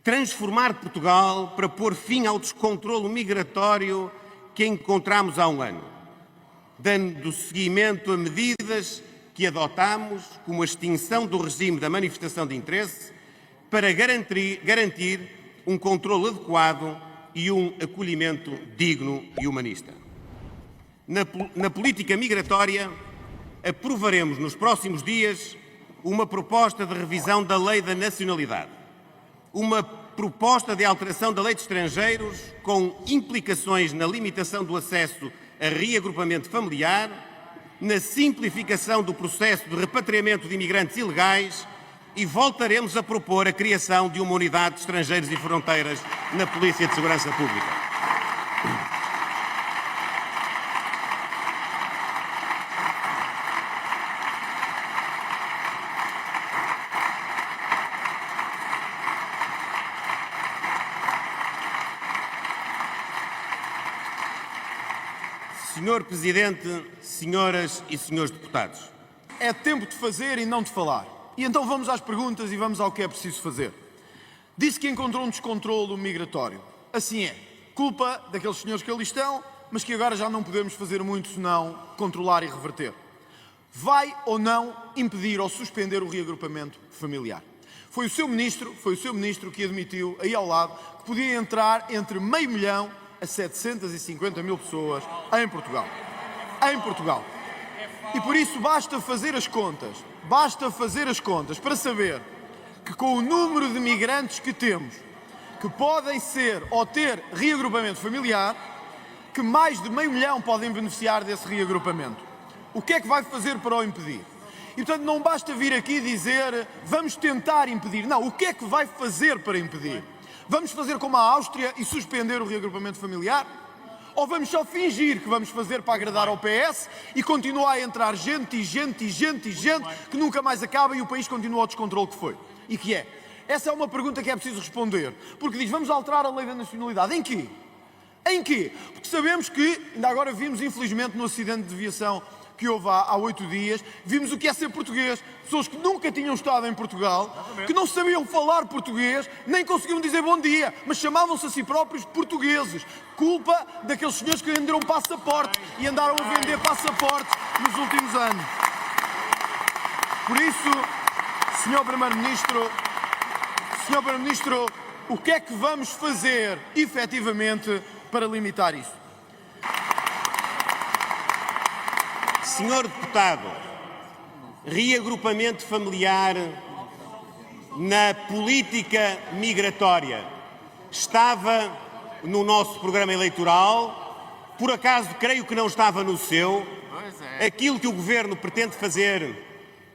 transformar Portugal para pôr fim ao descontrolo migratório que encontramos há um ano, dando seguimento a medidas que adotámos, como a extinção do regime da manifestação de interesse, para garantir um controlo adequado e um acolhimento digno e humanista. Na política migratória, aprovaremos nos próximos dias uma proposta de revisão da Lei da Nacionalidade, uma proposta de alteração da Lei de Estrangeiros com implicações na limitação do acesso a reagrupamento familiar, na simplificação do processo de repatriamento de imigrantes ilegais e voltaremos a propor a criação de uma unidade de estrangeiros e fronteiras na Polícia de Segurança Pública. Senhor Presidente, senhoras e senhores deputados. É tempo de fazer e não de falar. E então vamos às perguntas e vamos ao que é preciso fazer. Disse que encontrou um descontrolo migratório. Assim é. Culpa daqueles senhores que ali estão, mas que agora já não podemos fazer muito senão controlar e reverter. Vai ou não impedir ou suspender o reagrupamento familiar? Foi o seu ministro que admitiu, aí ao lado, que podia entrar entre 500 mil a 750 mil pessoas em Portugal. Em Portugal. E por isso basta fazer as contas para saber que com o número de migrantes que temos, que podem ser ou ter reagrupamento familiar, que mais de 500 mil podem beneficiar desse reagrupamento. O que é que vai fazer para o impedir? E portanto não basta vir aqui dizer vamos tentar impedir. Não, o que é que vai fazer para impedir? Vamos fazer como a Áustria e suspender o reagrupamento familiar? Ou vamos só fingir que vamos fazer para agradar ao PS e continuar a entrar gente que nunca mais acaba e o país continua ao descontrole que foi? E que é? Essa é uma pergunta que é preciso responder. Porque diz, vamos alterar a lei da nacionalidade. Em quê? Em quê? Porque sabemos que, ainda agora vimos infelizmente no acidente de viação que houve há 8 dias, vimos o que é ser português. Pessoas que nunca tinham estado em Portugal, que não sabiam falar português, nem conseguiam dizer bom dia, mas chamavam-se a si próprios portugueses. Culpa daqueles senhores que venderam passaporte e andaram a vender passaportes nos últimos anos. Por isso, Sr. Primeiro-Ministro, o que é que vamos fazer, efetivamente, para limitar isso? Senhor Deputado, reagrupamento familiar na política migratória estava no nosso programa eleitoral, por acaso creio que não estava no seu. Aquilo que o Governo pretende fazer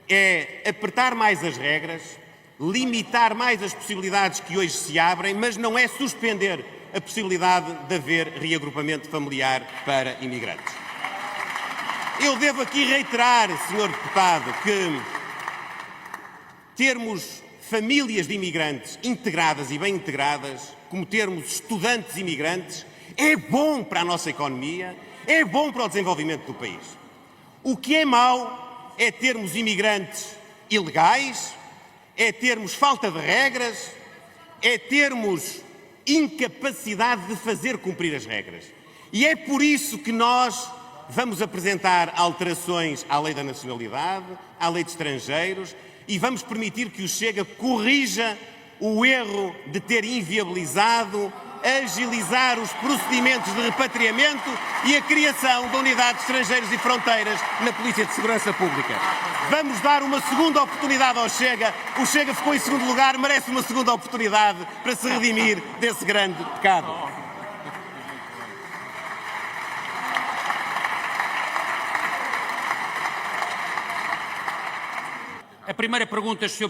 é apertar mais as regras, limitar mais as possibilidades que hoje se abrem, mas não é suspender a possibilidade de haver reagrupamento familiar para imigrantes. Eu devo aqui reiterar, Sr. Deputado, que termos famílias de imigrantes integradas e bem integradas, como termos estudantes imigrantes, é bom para a nossa economia, é bom para o desenvolvimento do país. O que é mau é termos imigrantes ilegais, é termos falta de regras, é termos incapacidade de fazer cumprir as regras. E é por isso que nós vamos apresentar alterações à Lei da Nacionalidade, à Lei de Estrangeiros e vamos permitir que o Chega corrija o erro de ter inviabilizado, agilizar os procedimentos de repatriamento e a criação da Unidade de Estrangeiros e Fronteiras na Polícia de Segurança Pública. Vamos dar uma segunda oportunidade ao Chega. O Chega ficou em segundo lugar, merece uma segunda oportunidade para se redimir desse grande pecado. A primeira pergunta, Sr.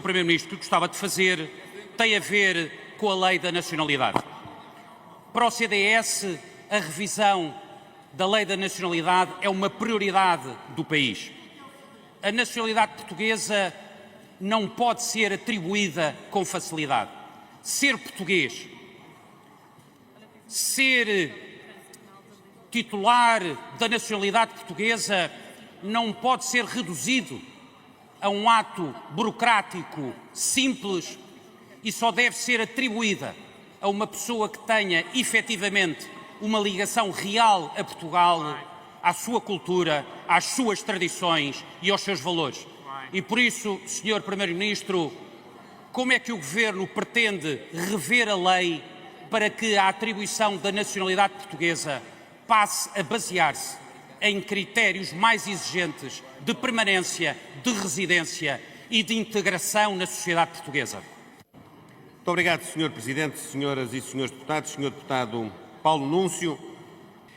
Primeiro-Ministro, que gostava de fazer tem a ver com a Lei da Nacionalidade. Para o CDS, a revisão da Lei da Nacionalidade é uma prioridade do país. A nacionalidade portuguesa não pode ser atribuída com facilidade. Ser português, ser titular da nacionalidade portuguesa não pode ser reduzido a um ato burocrático simples e só deve ser atribuída a uma pessoa que tenha efetivamente uma ligação real a Portugal, à sua cultura, às suas tradições e aos seus valores. E por isso, Sr. Primeiro-Ministro, como é que o Governo pretende rever a lei para que a atribuição da nacionalidade portuguesa passe a basear-se em critérios mais exigentes de permanência, de residência e de integração na sociedade portuguesa? Muito obrigado, Sr. Presidente, senhoras e senhores deputados, Sr. Deputado Paulo Núncio.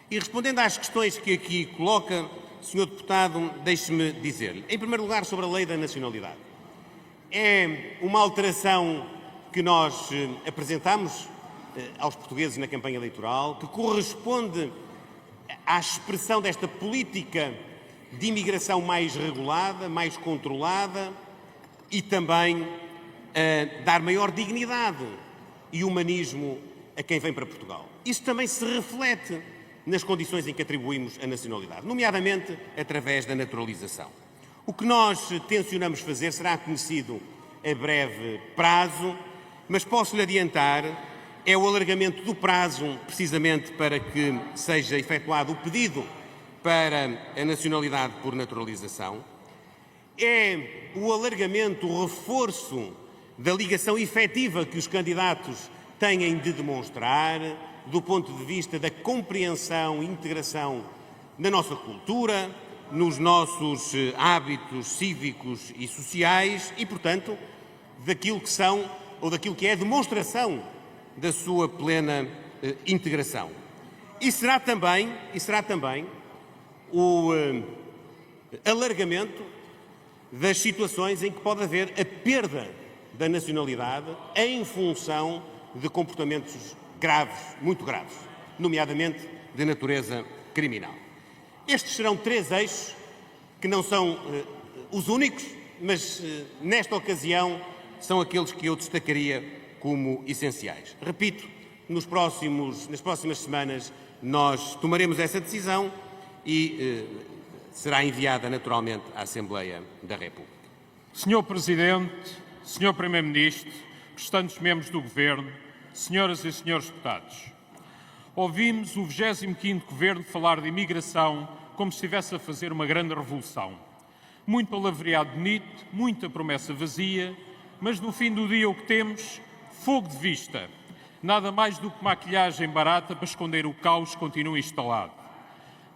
E respondendo às questões que aqui coloca, Sr. Deputado, deixe-me dizer-lhe, em primeiro lugar, sobre a lei da nacionalidade. É uma alteração que nós apresentamos aos portugueses na campanha eleitoral, que corresponde à expressão desta política de imigração mais regulada, mais controlada e também dar maior dignidade e humanismo a quem vem para Portugal. Isso também se reflete nas condições em que atribuímos a nacionalidade, nomeadamente através da naturalização. O que nós tencionamos fazer será conhecido a breve prazo, mas posso-lhe adiantar, é o alargamento do prazo, precisamente para que seja efetuado o pedido para a nacionalidade por naturalização. É o alargamento, o reforço da ligação efetiva que os candidatos têm de demonstrar, do ponto de vista da compreensão e integração da nossa cultura, nos nossos hábitos cívicos e sociais e, portanto, daquilo que são ou daquilo que é a demonstração da sua plena integração. E será também o alargamento das situações em que pode haver a perda da nacionalidade em função de comportamentos graves, muito graves, nomeadamente de natureza criminal. Estes serão três eixos que não são os únicos, mas nesta ocasião são aqueles que eu destacaria como essenciais. Repito, nas próximas semanas nós tomaremos essa decisão e será enviada naturalmente à Assembleia da República. Senhor Presidente, Senhor Primeiro-Ministro, restantes membros do Governo, senhoras e senhores deputados, ouvimos o 25º Governo falar de imigração como se estivesse a fazer uma grande revolução. Muito palavreado bonito, muita promessa vazia, mas no fim do dia o que temos? Fogo de vista. Nada mais do que maquilhagem barata para esconder o caos que continua instalado.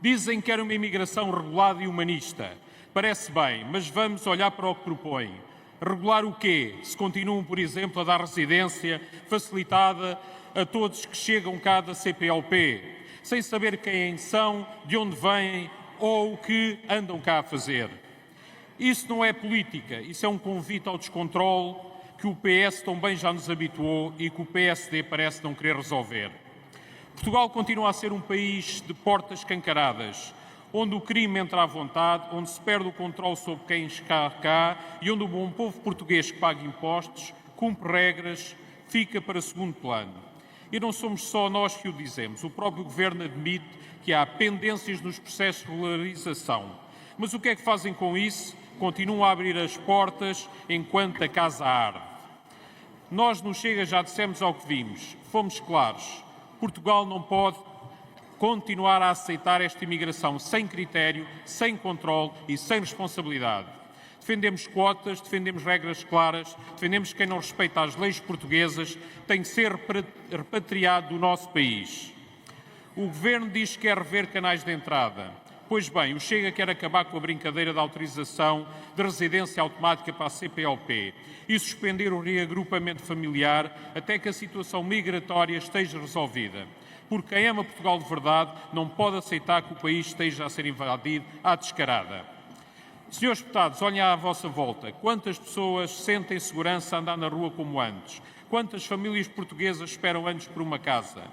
Dizem que era uma imigração regulada e humanista. Parece bem, mas vamos olhar para o que propõem. Regular o quê? Se continuam, por exemplo, a dar residência facilitada a todos que chegam cá da CPLP, sem saber quem são, de onde vêm ou o que andam cá a fazer. Isso não é política, isso é um convite ao descontrole que o PS tão bem já nos habituou e que o PSD parece não querer resolver. Portugal continua a ser um país de portas escancaradas, onde o crime entra à vontade, onde se perde o controle sobre quem está cá e onde o bom povo português que paga impostos, cumpre regras, fica para segundo plano. E não somos só nós que o dizemos. O próprio Governo admite que há pendências nos processos de regularização. Mas o que é que fazem com isso? Continuam a abrir as portas enquanto a casa arde. Nós no Chega já dissemos ao que vimos. Fomos claros. Portugal não pode continuar a aceitar esta imigração sem critério, sem controle e sem responsabilidade. Defendemos quotas, defendemos regras claras, defendemos que quem não respeita as leis portuguesas tem que ser repatriado do nosso país. O Governo diz que quer rever canais de entrada. Pois bem, o Chega quer acabar com a brincadeira da autorização de residência automática para a CPLP e suspender o reagrupamento familiar até que a situação migratória esteja resolvida. Porque quem ama Portugal de verdade não pode aceitar que o país esteja a ser invadido à descarada. Senhores deputados, olhem à vossa volta. Quantas pessoas sentem segurança a andar na rua como antes? Quantas famílias portuguesas esperam anos por uma casa?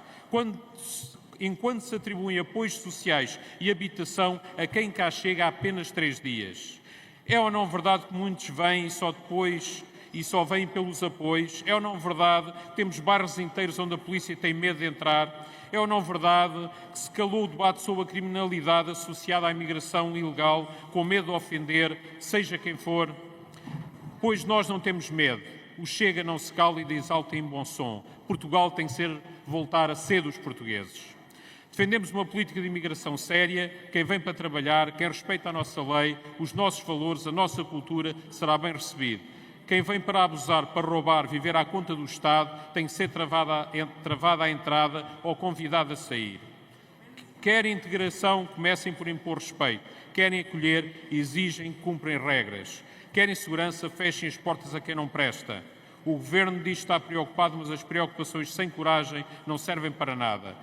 Enquanto se atribuem apoios sociais e habitação a quem cá chega há apenas 3 dias. É ou não verdade que muitos vêm e só vêm pelos apoios? É ou não verdade que temos bairros inteiros onde a polícia tem medo de entrar? É ou não verdade que se calou o debate sobre a criminalidade associada à imigração ilegal com medo de ofender, seja quem for? Pois nós não temos medo. O Chega não se cala e diz alto em bom som. Portugal tem que voltar a ser dos portugueses. Defendemos uma política de imigração séria. Quem vem para trabalhar, quem respeita a nossa lei, os nossos valores, a nossa cultura, será bem recebido. Quem vem para abusar, para roubar, viver à conta do Estado, tem que ser travada à entrada ou convidado a sair. Querem integração, comecem por impor respeito. Querem acolher, exigem, cumprem regras. Querem segurança, fechem as portas a quem não presta. O Governo diz que está preocupado, mas as preocupações sem coragem não servem para nada.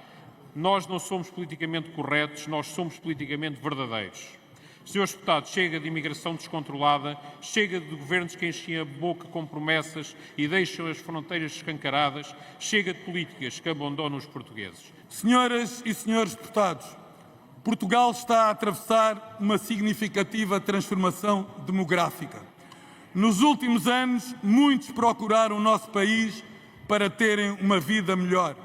Nós não somos politicamente corretos, nós somos politicamente verdadeiros. Senhores deputados, chega de imigração descontrolada, chega de governos que enchem a boca com promessas e deixam as fronteiras escancaradas, chega de políticas que abandonam os portugueses. Senhoras e senhores deputados, Portugal está a atravessar uma significativa transformação demográfica. Nos últimos anos, muitos procuraram o nosso país para terem uma vida melhor.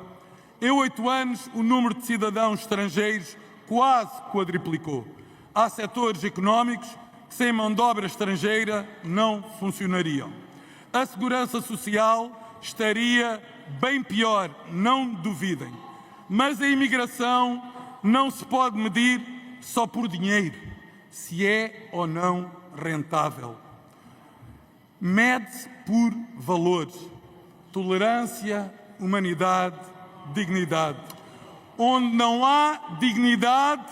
Em 8 anos, o número de cidadãos estrangeiros quase quadriplicou. Há setores económicos que sem mão de obra estrangeira não funcionariam. A segurança social estaria bem pior, não duvidem. Mas a imigração não se pode medir só por dinheiro, se é ou não rentável. Mede-se por valores: tolerância, humanidade, dignidade. Onde não há dignidade,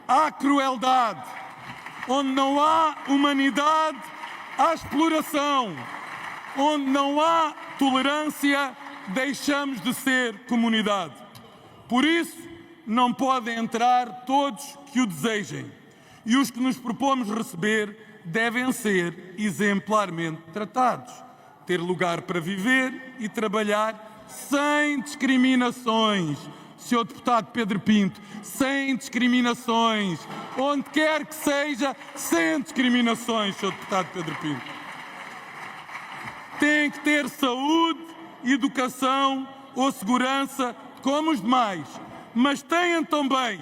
há crueldade. Onde não há humanidade, há exploração. Onde não há tolerância, deixamos de ser comunidade. Por isso, não podem entrar todos que o desejem. E os que nos propomos receber devem ser exemplarmente tratados, ter lugar para viver e trabalhar sem discriminações. Senhor Deputado Pedro Pinto, sem discriminações, onde quer que seja, sem discriminações, Senhor Deputado Pedro Pinto. Tem que ter saúde, educação ou segurança como os demais, mas têm também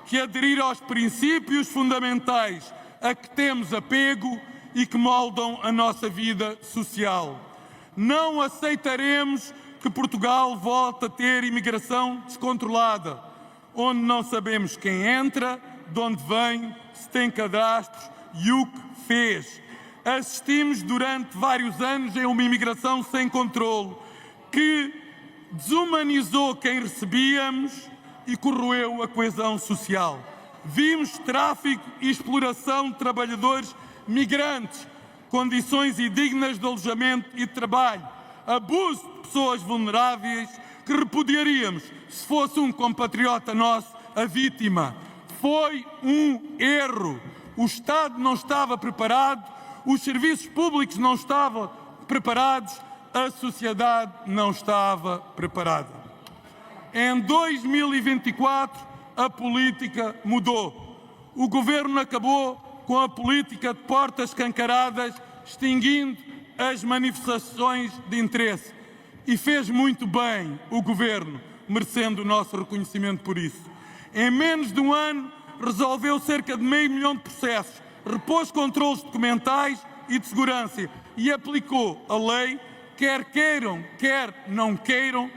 que aderir aos princípios fundamentais a que temos apego e que moldam a nossa vida social. Não aceitaremos que Portugal volte a ter imigração descontrolada, onde não sabemos quem entra, de onde vem, se tem cadastros e o que fez. Assistimos durante vários anos a uma imigração sem controle, que desumanizou quem recebíamos e corroeu a coesão social. Vimos tráfico e exploração de trabalhadores migrantes, condições indignas de alojamento e de trabalho, abuso de pessoas vulneráveis que repudiaríamos se fosse um compatriota nosso a vítima. Foi um erro. O Estado não estava preparado, os serviços públicos não estavam preparados, a sociedade não estava preparada. Em 2024, a política mudou. O Governo acabou com a política de portas escancaradas, extinguindo as manifestações de interesse. E fez muito bem o Governo, merecendo o nosso reconhecimento por isso. Em menos de um ano, resolveu cerca de 500 mil de processos, repôs controles documentais e de segurança e aplicou a lei, quer queiram, quer não queiram,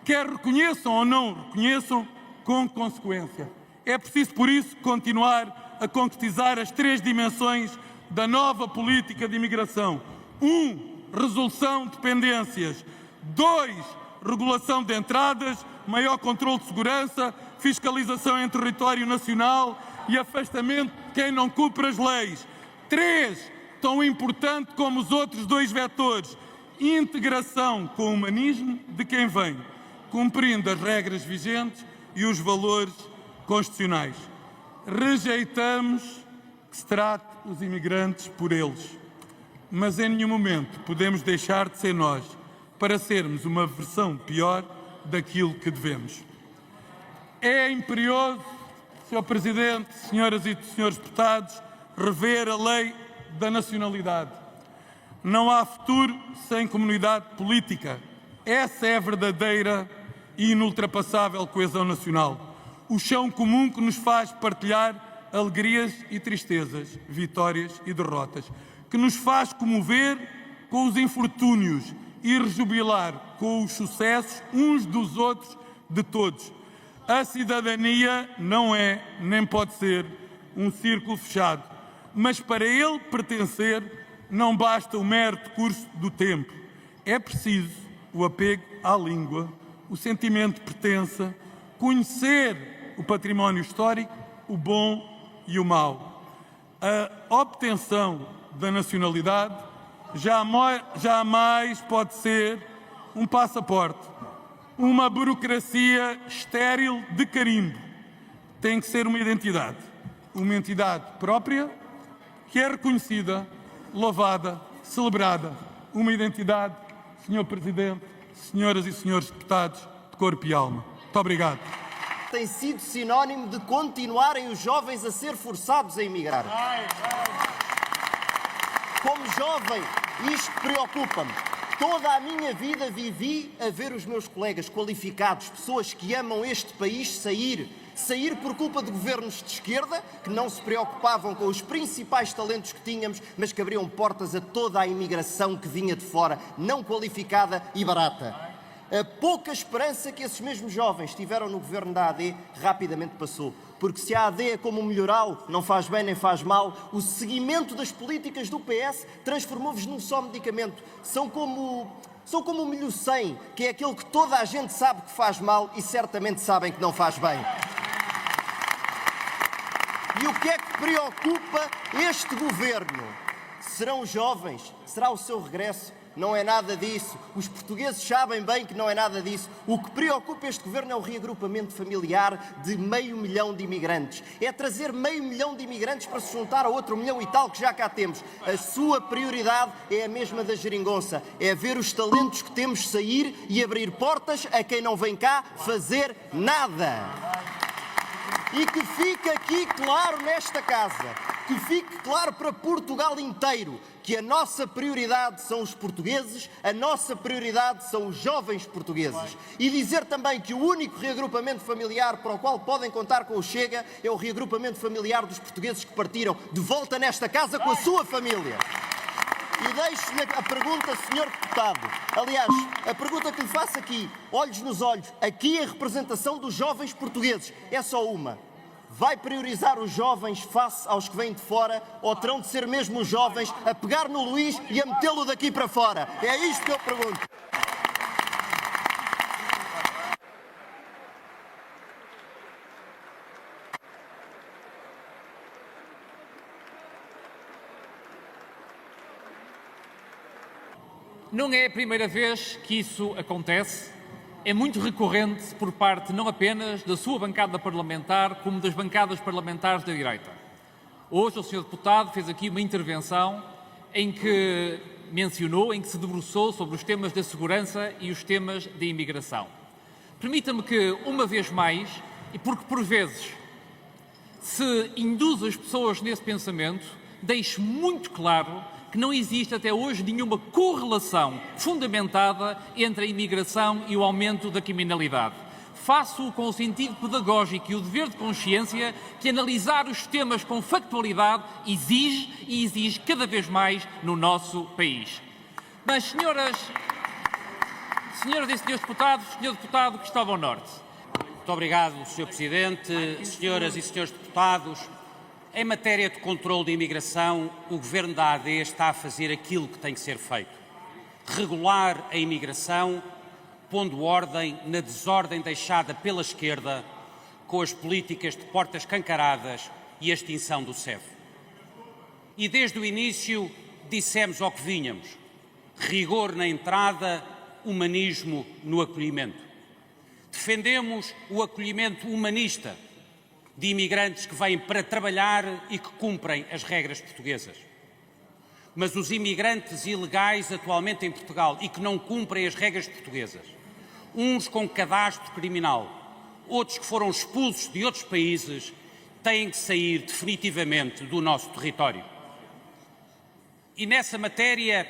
quer reconheçam ou não reconheçam, com consequência. É preciso, por isso, continuar a concretizar as 3 dimensões da nova política de imigração. 1. Resolução de pendências. 2. Regulação de entradas, maior controle de segurança, fiscalização em território nacional e afastamento de quem não cumpre as leis. 3. Tão importante como os outros 2 vetores, integração com o humanismo de quem vem, cumprindo as regras vigentes e os valores constitucionais. Rejeitamos que se trate os imigrantes por eles, mas em nenhum momento podemos deixar de ser nós para sermos uma versão pior daquilo que devemos. É imperioso, Sr. Presidente, senhoras e senhores deputados, rever a lei da nacionalidade. Não há futuro sem comunidade política. Essa é a verdadeira e inultrapassável coesão nacional. O chão comum que nos faz partilhar alegrias e tristezas, vitórias e derrotas, que nos faz comover com os infortúnios e rejubilar com os sucessos uns dos outros de todos. A cidadania não é, nem pode ser, um círculo fechado, mas para ele pertencer não basta o mero decurso do tempo. É preciso o apego à língua, o sentimento de pertença, conhecer o património histórico, o bom e o mau. A obtenção da nacionalidade jamais pode ser um passaporte, uma burocracia estéril de carimbo. Tem que ser uma entidade própria, que é reconhecida, louvada, celebrada. Uma identidade, Sr. Presidente, senhoras e senhores deputados, de corpo e alma. Muito obrigado. Tem sido sinónimo de continuarem os jovens a ser forçados a emigrar. Como jovem, isto preocupa-me. Toda a minha vida vivi a ver os meus colegas qualificados, pessoas que amam este país, sair por culpa de governos de esquerda, que não se preocupavam com os principais talentos que tínhamos, mas que abriam portas a toda a imigração que vinha de fora, não qualificada e barata. A pouca esperança que esses mesmos jovens tiveram no governo da AD rapidamente passou. Porque se a AD é como um melhoral, não faz bem nem faz mal, o seguimento das políticas do PS transformou-vos num só medicamento. São como o milho 100, que é aquele que toda a gente sabe que faz mal e certamente sabem que não faz bem. E o que é que preocupa este governo? Serão os jovens? Será o seu regresso? Não é nada disso. Os portugueses sabem bem que não é nada disso. O que preocupa este governo é o reagrupamento familiar de 500 mil de imigrantes. É trazer 500 mil de imigrantes para se juntar a outro 1 milhão e tal que já cá temos. A sua prioridade é a mesma da geringonça. É ver os talentos que temos sair e abrir portas a quem não vem cá fazer nada. E que fique aqui claro nesta casa, que fique claro para Portugal inteiro, que a nossa prioridade são os portugueses, a nossa prioridade são os jovens portugueses. E dizer também que o único reagrupamento familiar para o qual podem contar com o Chega é o reagrupamento familiar dos portugueses que partiram de volta nesta casa com a sua família. E deixo-lhe a pergunta, Sr. Deputado. Aliás, a pergunta que lhe faço aqui, olhos nos olhos, aqui em representação dos jovens portugueses, é só uma. Vai priorizar os jovens face aos que vêm de fora ou terão de ser mesmo os jovens a pegar no Luís e a metê-lo daqui para fora? É isto que eu pergunto. Não é a primeira vez que isso acontece. É muito recorrente por parte não apenas da sua bancada parlamentar, como das bancadas parlamentares da direita. Hoje o Sr. Deputado fez aqui uma intervenção em que mencionou, em que se debruçou sobre os temas da segurança e os temas da imigração. Permita-me que, uma vez mais, e porque por vezes se induz as pessoas nesse pensamento, deixe muito claro que não existe até hoje nenhuma correlação fundamentada entre a imigração e o aumento da criminalidade. Faço-o com o sentido pedagógico e o dever de consciência que analisar os temas com factualidade exige cada vez mais no nosso país. Mas, senhoras e senhores deputados, Sr. Deputado Cristóvão Norte. Muito obrigado, Sr. Presidente, senhoras e senhores deputados. Em matéria de controle de imigração, o Governo da AD está a fazer aquilo que tem que ser feito. Regular a imigração, pondo ordem na desordem deixada pela esquerda com as políticas de portas escancaradas e a extinção do CEF. E desde o início dissemos ao que vínhamos: rigor na entrada, humanismo no acolhimento. Defendemos o acolhimento humanista de imigrantes que vêm para trabalhar e que cumprem as regras portuguesas. Mas os imigrantes ilegais atualmente em Portugal e que não cumprem as regras portuguesas, uns com cadastro criminal, outros que foram expulsos de outros países, têm que sair definitivamente do nosso território. E nessa matéria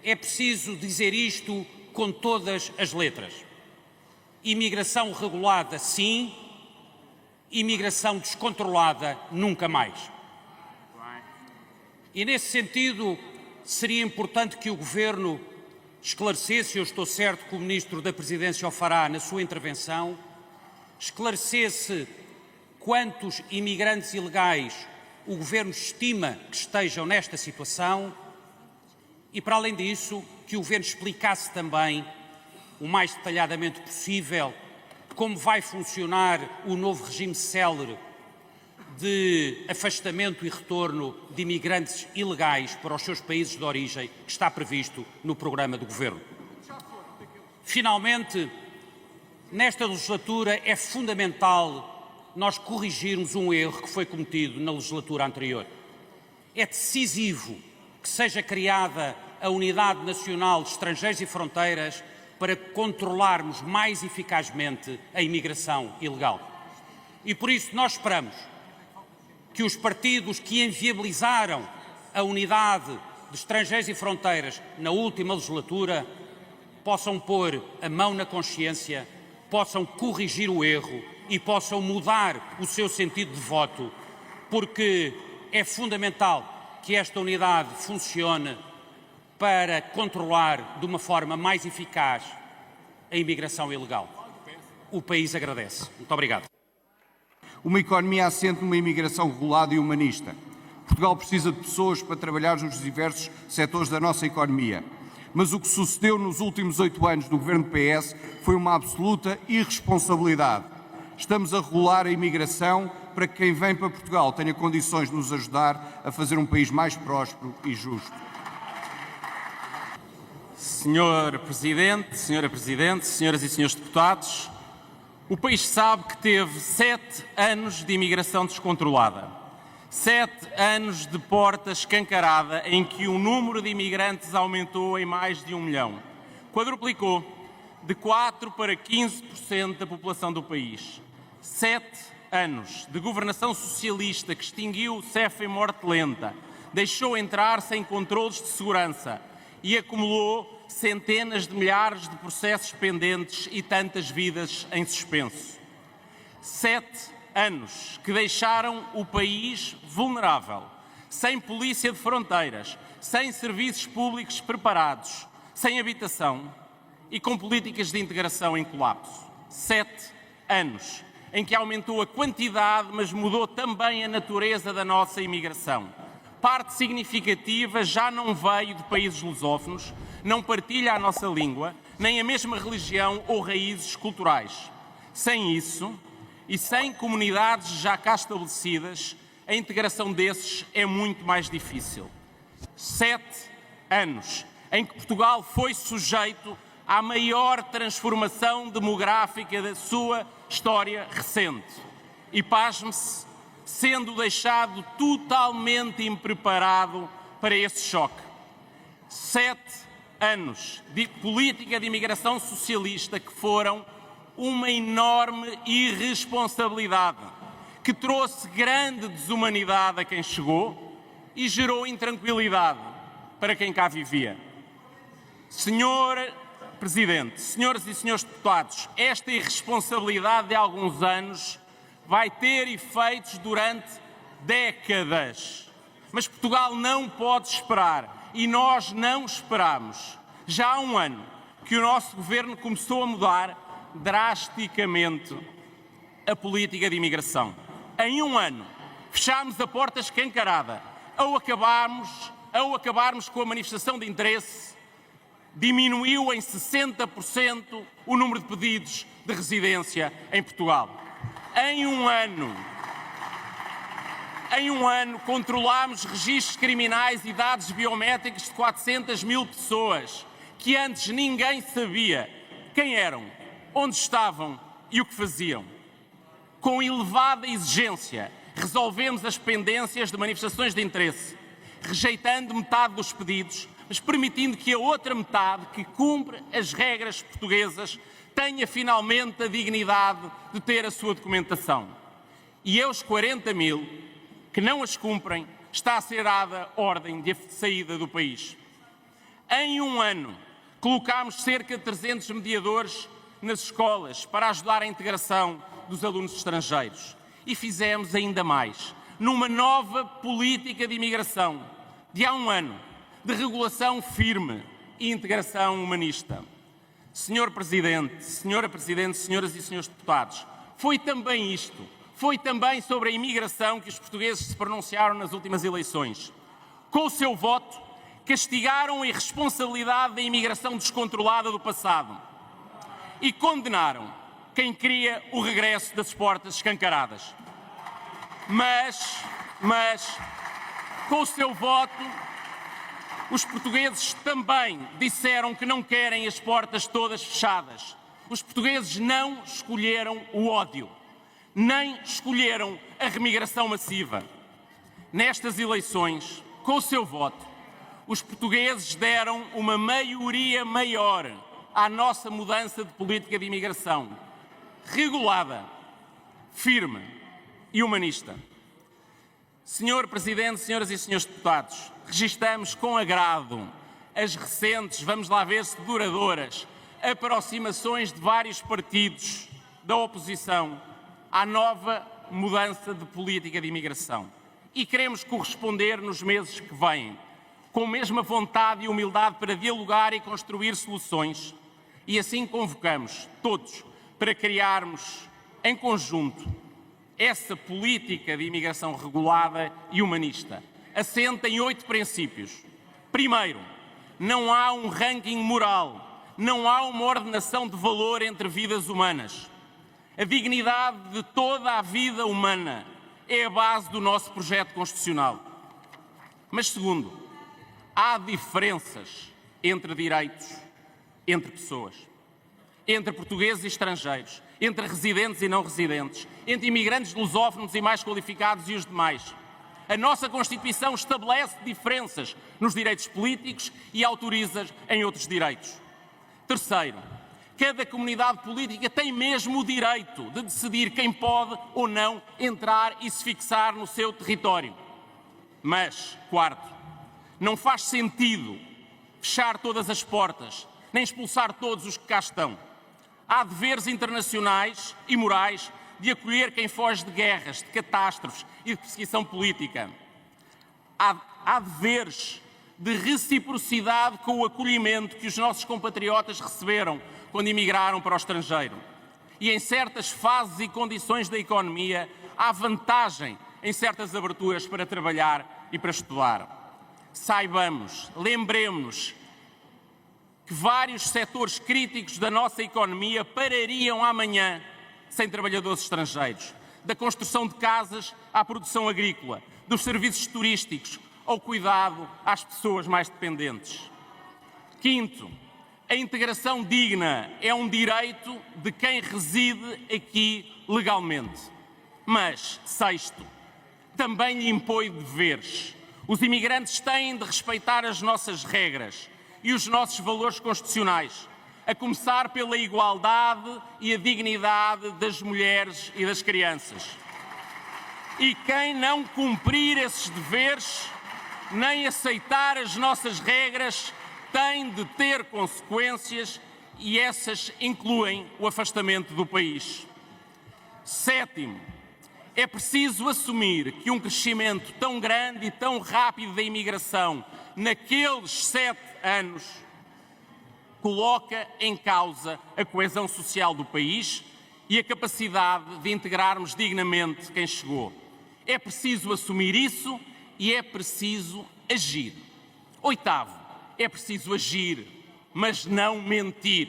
é preciso dizer isto com todas as letras. Imigração regulada, sim. Imigração descontrolada, nunca mais. E nesse sentido, seria importante que o Governo esclarecesse, eu estou certo que o Ministro da Presidência o fará na sua intervenção, esclarecesse quantos imigrantes ilegais o Governo estima que estejam nesta situação e, para além disso, que o Governo explicasse também, o mais detalhadamente possível, como vai funcionar o novo regime célere de afastamento e retorno de imigrantes ilegais para os seus países de origem, que está previsto no programa do Governo. Finalmente, nesta legislatura é fundamental nós corrigirmos um erro que foi cometido na legislatura anterior. É decisivo que seja criada a Unidade Nacional de Estrangeiros e Fronteiras para controlarmos mais eficazmente a imigração ilegal. E por isso nós esperamos que os partidos que inviabilizaram a Unidade de Estrangeiros e Fronteiras na última legislatura possam pôr a mão na consciência, possam corrigir o erro e possam mudar o seu sentido de voto, porque é fundamental que esta unidade funcione para controlar de uma forma mais eficaz a imigração ilegal. O país agradece. Muito obrigado. Uma economia assente numa imigração regulada e humanista. Portugal precisa de pessoas para trabalhar nos diversos setores da nossa economia. Mas o que sucedeu nos últimos 8 anos do governo PS foi uma absoluta irresponsabilidade. Estamos a regular a imigração para que quem vem para Portugal tenha condições de nos ajudar a fazer um país mais próspero e justo. Senhora Presidente, senhoras e senhores deputados, o país sabe que teve 7 anos de imigração descontrolada. 7 anos de porta escancarada em que o número de imigrantes aumentou em mais de 1 milhão. Quadruplicou de 4% para 15% da população do país. 7 anos de governação socialista que extinguiu o CEF em morte lenta, deixou entrar sem controlos de segurança e acumulou centenas de milhares de processos pendentes e tantas vidas em suspenso. 7 anos que deixaram o país vulnerável, sem polícia de fronteiras, sem serviços públicos preparados, sem habitação e com políticas de integração em colapso. 7 anos em que aumentou a quantidade, mas mudou também a natureza da nossa imigração. Parte significativa já não veio de países lusófonos, não partilha a nossa língua, nem a mesma religião ou raízes culturais. Sem isso, e sem comunidades já cá estabelecidas, a integração desses é muito mais difícil. 7 anos em que Portugal foi sujeito à maior transformação demográfica da sua história recente. E, pasme-se, sendo deixado totalmente impreparado para esse choque. 7 anos de política de imigração socialista que foram uma enorme irresponsabilidade, que trouxe grande desumanidade a quem chegou e gerou intranquilidade para quem cá vivia. Senhor Presidente, senhoras e senhores deputados, esta irresponsabilidade de alguns anos vai ter efeitos durante décadas. Mas Portugal não pode esperar e nós não esperamos. Já há 1 ano que o nosso governo começou a mudar drasticamente a política de imigração. Em 1 ano fechámos a porta escancarada. Ao acabarmos com a manifestação de interesse, diminuiu em 60% o número de pedidos de residência em Portugal. Em um ano, controlámos registros criminais e dados biométricos de 400 mil pessoas, que antes ninguém sabia quem eram, onde estavam e o que faziam. Com elevada exigência, resolvemos as pendências de manifestações de interesse, rejeitando metade dos pedidos, mas permitindo que a outra metade, que cumpre as regras portuguesas, tenha finalmente a dignidade de ter a sua documentação. E aos 40 mil que não as cumprem, está a ser dada ordem de saída do país. Em 1 ano, colocámos cerca de 300 mediadores nas escolas para ajudar a integração dos alunos estrangeiros. E fizemos ainda mais. Numa nova política de imigração, de há 1 ano, de regulação firme e integração humanista. Senhor Presidente, Senhora Presidente, senhoras e senhores deputados, foi também isto, foi também sobre a imigração que os portugueses se pronunciaram nas últimas eleições. Com o seu voto, castigaram a irresponsabilidade da imigração descontrolada do passado e condenaram quem queria o regresso das portas escancaradas. Mas, com o seu voto, os portugueses também disseram que não querem as portas todas fechadas. Os portugueses não escolheram o ódio, nem escolheram a remigração massiva. Nestas eleições, com o seu voto, os portugueses deram uma maioria maior à nossa mudança de política de imigração, regulada, firme e humanista. Senhor Presidente, senhoras e senhores deputados, registamos com agrado as recentes, vamos lá ver se duradouras, aproximações de vários partidos da oposição à nova mudança de política de imigração. E queremos corresponder nos meses que vêm, com a mesma vontade e humildade para dialogar e construir soluções. E assim convocamos todos para criarmos em conjunto essa política de imigração regulada e humanista. Assenta em 8 princípios. Primeiro, não há um ranking moral, não há uma ordenação de valor entre vidas humanas. A dignidade de toda a vida humana é a base do nosso projeto constitucional. Mas segundo, há diferenças entre direitos, entre pessoas, entre portugueses e estrangeiros, entre residentes e não residentes, entre imigrantes lusófonos e mais qualificados e os demais. A nossa Constituição estabelece diferenças nos direitos políticos e autoriza em outros direitos. Terceiro, cada comunidade política tem mesmo o direito de decidir quem pode ou não entrar e se fixar no seu território. Mas, quarto, não faz sentido fechar todas as portas, nem expulsar todos os que cá estão. Há deveres internacionais e morais de acolher quem foge de guerras, de catástrofes e de perseguição política. Há deveres de reciprocidade com o acolhimento que os nossos compatriotas receberam quando emigraram para o estrangeiro. E em certas fases e condições da economia, há vantagem em certas aberturas para trabalhar e para estudar. Saibamos, lembremos-nos que vários setores críticos da nossa economia parariam amanhã sem trabalhadores estrangeiros. Da construção de casas à produção agrícola, dos serviços turísticos ao cuidado às pessoas mais dependentes. Quinto, a integração digna é um direito de quem reside aqui legalmente. Mas, sexto, também lhe impõe deveres. Os imigrantes têm de respeitar as nossas regras e os nossos valores constitucionais, a começar pela igualdade e a dignidade das mulheres e das crianças. E quem não cumprir esses deveres, nem aceitar as nossas regras, tem de ter consequências e essas incluem o afastamento do país. Sétimo, é preciso assumir que um crescimento tão grande e tão rápido da imigração naqueles 7 anos coloca em causa a coesão social do país e a capacidade de integrarmos dignamente quem chegou. É preciso assumir isso e é preciso agir. Oitavo, é preciso agir, mas não mentir.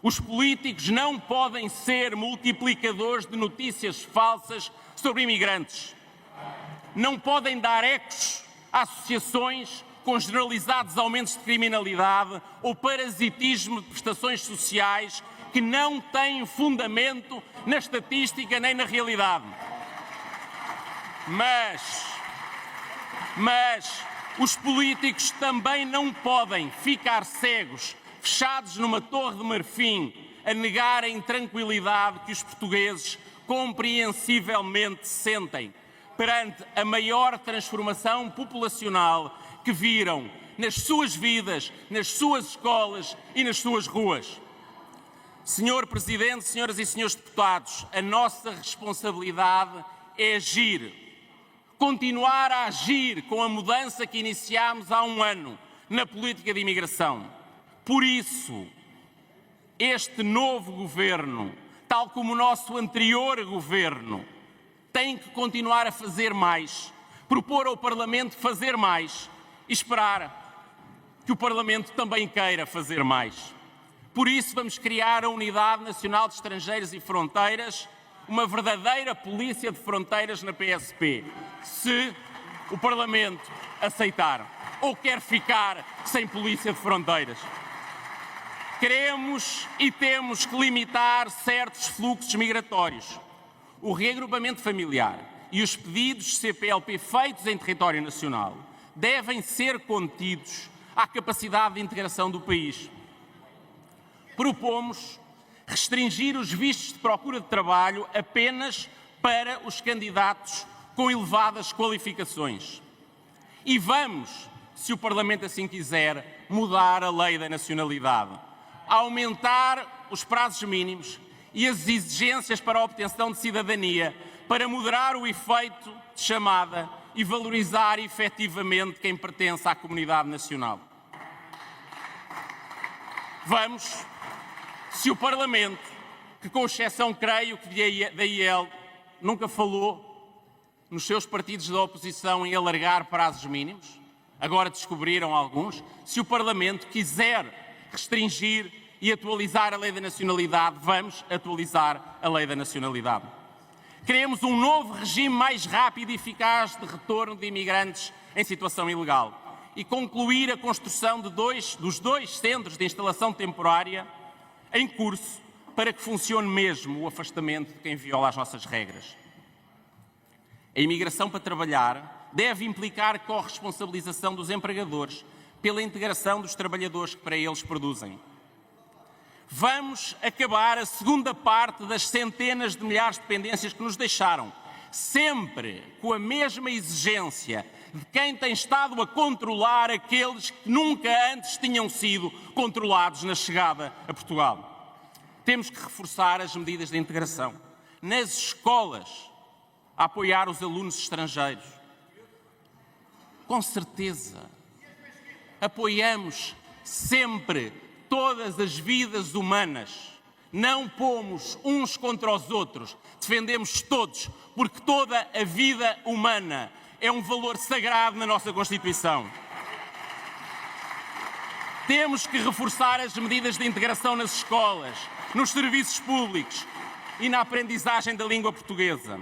Os políticos não podem ser multiplicadores de notícias falsas sobre imigrantes. Não podem dar ecos a associações com generalizados aumentos de criminalidade ou parasitismo de prestações sociais que não têm fundamento na estatística nem na realidade. Mas os políticos também não podem ficar cegos, fechados numa torre de marfim, a negar a intranquilidade que os portugueses compreensivelmente sentem perante a maior transformação populacional que viram nas suas vidas, nas suas escolas e nas suas ruas. Senhor Presidente, senhoras e senhores deputados, a nossa responsabilidade é agir continuar a agir com a mudança que iniciámos há um ano na política de imigração. Por isso, este novo governo, tal como o nosso anterior governo, tem que continuar a fazer mais, propor ao Parlamento fazer mais e esperar que o Parlamento também queira fazer mais. Por isso, vamos criar a Unidade Nacional de Estrangeiros e Fronteiras, uma verdadeira polícia de fronteiras na PSP, se o Parlamento aceitar ou quer ficar sem polícia de fronteiras. Queremos e temos que limitar certos fluxos migratórios. O reagrupamento familiar e os pedidos de CPLP feitos em território nacional devem ser contidos à capacidade de integração do país. Propomos restringir os vistos de procura de trabalho apenas para os candidatos com elevadas qualificações. E vamos, se o Parlamento assim quiser, mudar a lei da nacionalidade, aumentar os prazos mínimos e as exigências para a obtenção de cidadania, para moderar o efeito de chamada e valorizar efetivamente quem pertence à comunidade nacional. Vamos, se o Parlamento, que com exceção creio que da IEL nunca falou nos seus partidos da oposição em alargar prazos mínimos, agora descobriram alguns, se o Parlamento quiser restringir e atualizar a lei da nacionalidade, vamos atualizar a lei da nacionalidade. Queremos um novo regime mais rápido e eficaz de retorno de imigrantes em situação ilegal e concluir a construção dos dois centros de instalação temporária em curso para que funcione mesmo o afastamento de quem viola as nossas regras. A imigração para trabalhar deve implicar corresponsabilização dos empregadores pela integração dos trabalhadores que para eles produzem. Vamos acabar a segunda parte das centenas de milhares de dependências que nos deixaram, sempre com a mesma exigência de quem tem estado a controlar aqueles que nunca antes tinham sido controlados na chegada a Portugal. Temos que reforçar as medidas de integração nas escolas, a apoiar os alunos estrangeiros. Com certeza, apoiamos sempre todas as vidas humanas. Não pomos uns contra os outros, defendemos todos, porque toda a vida humana é um valor sagrado na nossa Constituição. Temos que reforçar as medidas de integração nas escolas, nos serviços públicos e na aprendizagem da língua portuguesa.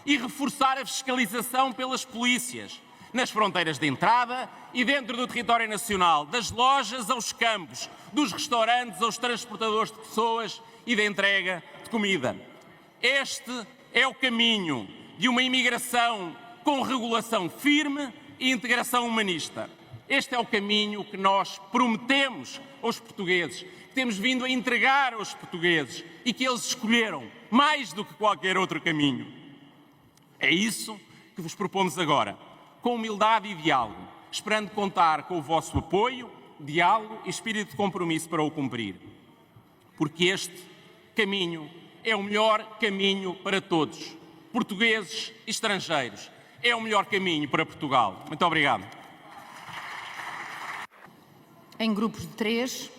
E reforçar a fiscalização pelas polícias, nas fronteiras de entrada e dentro do território nacional, das lojas aos campos, dos restaurantes aos transportadores de pessoas e da entrega de comida. Este é o caminho de uma imigração com regulação firme e integração humanista. Este é o caminho que nós prometemos aos portugueses, que temos vindo a entregar aos portugueses e que eles escolheram mais do que qualquer outro caminho. É isso que vos propomos agora, com humildade e diálogo, esperando contar com o vosso apoio, diálogo e espírito de compromisso para o cumprir. Porque este caminho é o melhor caminho para todos, portugueses e estrangeiros. É o melhor caminho para Portugal. Muito obrigado. Em grupos de 3,